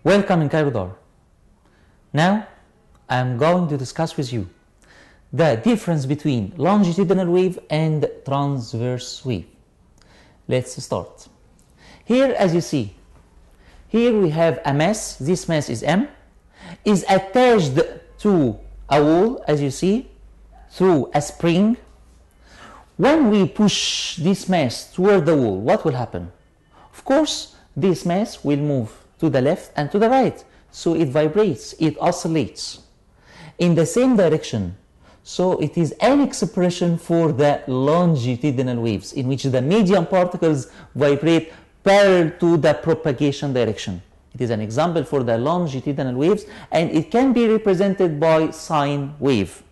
Welcome in Cairo. Now I am going to discuss with you the difference between longitudinal wave and transverse wave. Let's start. Here, as you see, here we have a mass. This mass is M, is attached to a wall, as you see, through a spring. When we push this mass toward the wall, what will happen? Of course, this mass will move to the left and to the right, so it vibrates, it oscillates in the same direction. So it is an expression for the longitudinal waves, in which the medium particles vibrate parallel to the propagation direction. It is an example for the longitudinal waves, and it can be represented by sine wave.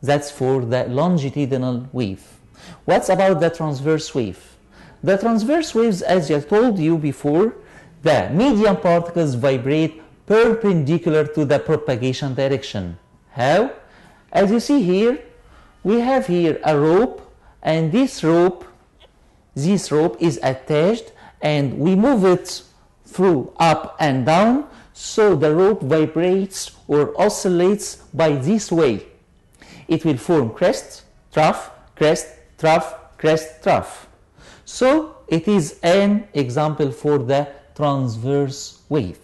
That's for the longitudinal wave. What's about the transverse wave? The transverse waves, as I told you before, the medium particles vibrate perpendicular to the propagation direction. How? As you see here, we have here a rope, and this rope is attached, and we move it through up and down, so the rope vibrates or oscillates by this way. It will form crest, trough, crest, trough, crest, trough. So it is an example for the transverse wave.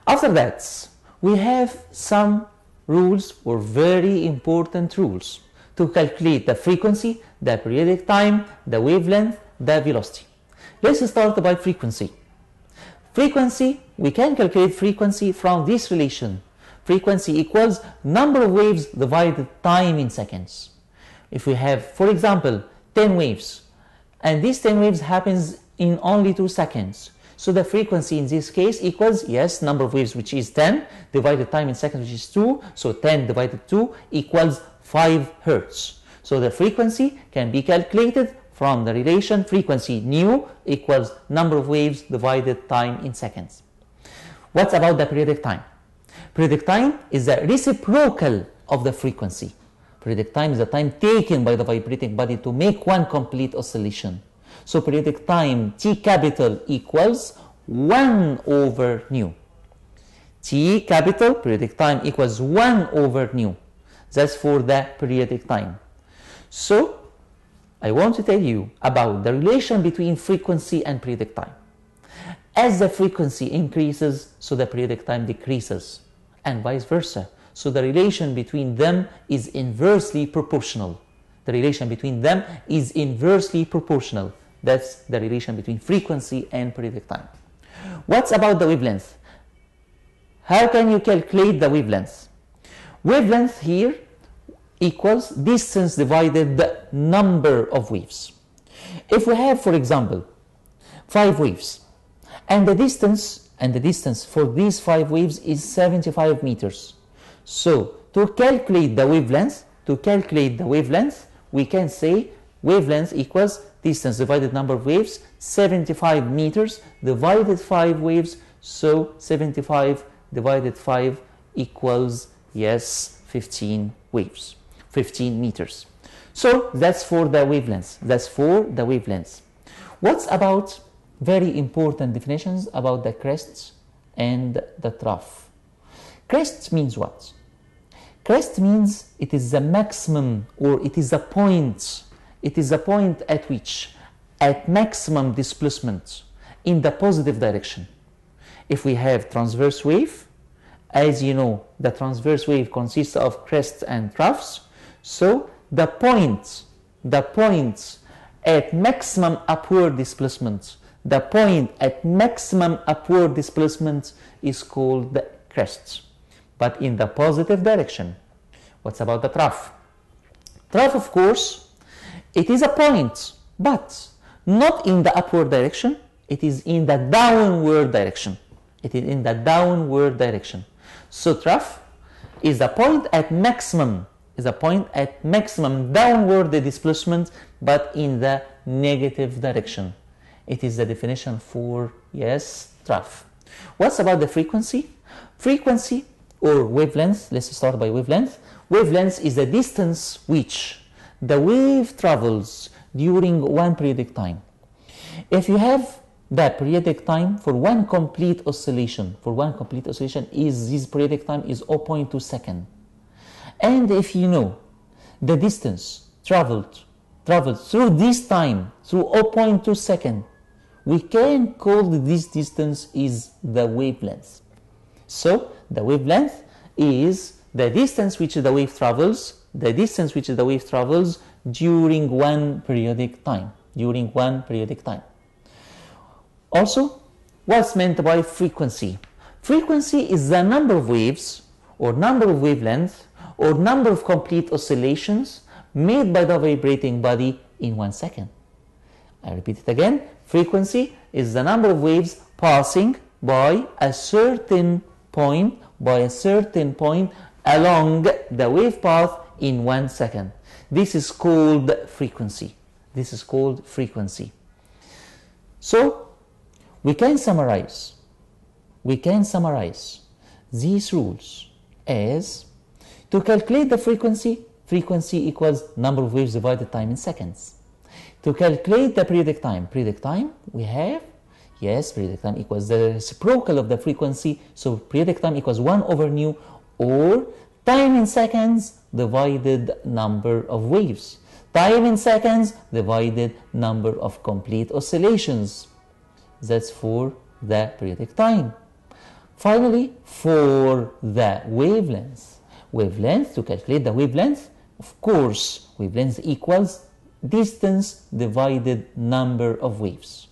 After that, we have some rules, or very important rules, to calculate the frequency, the periodic time, the wavelength, the velocity. Let's start by frequency. Frequency, we can calculate frequency from this relation. Frequency equals number of waves divided time in seconds. If we have, for example, 10 waves, and these 10 waves happens in only 2 seconds, so the frequency in this case equals, yes, number of waves, which is 10, divided time in seconds, which is 2, so 10 divided 2 equals 5 Hertz. So the frequency can be calculated from the relation frequency nu equals number of waves divided time in seconds. What's about the periodic time? Periodic time is the reciprocal of the frequency. Periodic time is the time taken by the vibrating body to make one complete oscillation. So periodic time T capital equals 1 over nu. T capital, periodic time, equals 1 over nu. That's for the periodic time. So I want to tell you about the relation between frequency and periodic time. As the frequency increases, so the periodic time decreases, and vice versa. So the relation between them is inversely proportional. The relation between them is inversely proportional. That's the relation between frequency and periodic time. What's about the wavelength? How can you calculate the wavelength? Wavelength here equals distance divided the number of waves. If we have, for example, 5 waves, and the distance for these 5 waves is 75 meters. So to calculate the wavelength, we can say wavelength equals distance divided number of waves, 75 meters divided 5 waves, so 75 divided 5 equals, yes, 15 waves, 15 meters. So that's for the wavelength. What's about very important definitions about the crests and the trough? Crest means what? Crest means it is the maximum, or it is a point. It is a point at which, at maximum displacement in the positive direction. If we have transverse wave, as you know, the transverse wave consists of crests and troughs. So the point at maximum upward displacement, is called the crest, but in the positive direction. What's about the trough? Trough, of course, it is a point, but not in the upward direction. It is in the downward direction. So trough is a point at maximum, downward displacement, but in the negative direction. It is the definition for, yes, trough. What's about the frequency? Frequency, or wavelength, let's start by wavelength. Wavelength is the distance which the wave travels during one periodic time. If you have the periodic time for one complete oscillation. For one complete oscillation is this periodic time is 0.2 seconds. And if you know the distance traveled through this time, through 0.2 seconds, we can call this distance is the wavelength. So the wavelength is the distance which the wave travels, during one periodic time. Also, what's meant by frequency? Frequency is the number of waves, or number of wavelengths, or number of complete oscillations made by the vibrating body in 1 second. I repeat it again. Frequency is the number of waves passing by a certain point along the wave path in 1 second. This is called frequency. So we can summarize these rules as: to calculate the frequency equals number of waves divided time in seconds. To calculate the periodic time we have, periodic time equals the reciprocal of the frequency, so periodic time equals 1 over nu, or time in seconds divided number of waves. Time in seconds divided number of complete oscillations. That's for the periodic time. Finally, for the wavelength, to calculate the wavelength, of course, wavelength equals distance divided number of waves.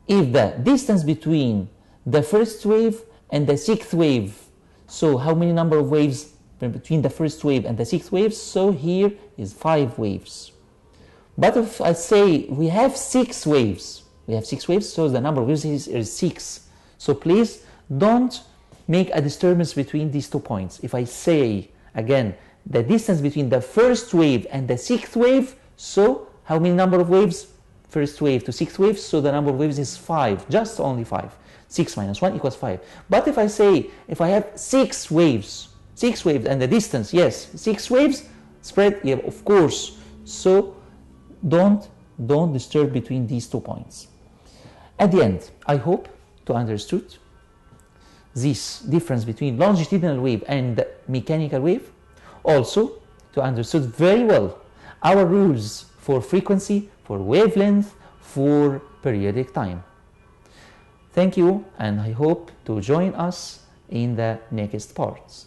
If the distance between the first wave and the sixth wave, so how many number of waves between the first wave and the sixth wave? So here is 5 waves. But if I say we have 6 waves, so the number of waves is 6. So please don't make a disturbance between these 2 points. If I say again the distance between the first wave and the sixth wave, so how many number of waves? First wave to sixth wave, so the number of waves is 5, just only 5. 6 minus 1 equals 5. But if I say, if I have 6 waves and the distance, 6 waves spread, of course. So don't disturb between these 2 points. At the end, I hope to understood this difference between longitudinal wave and mechanical wave. Also, to understood very well our rules for frequency, for wavelength, for periodic time. Thank you, and I hope to join us in the next parts.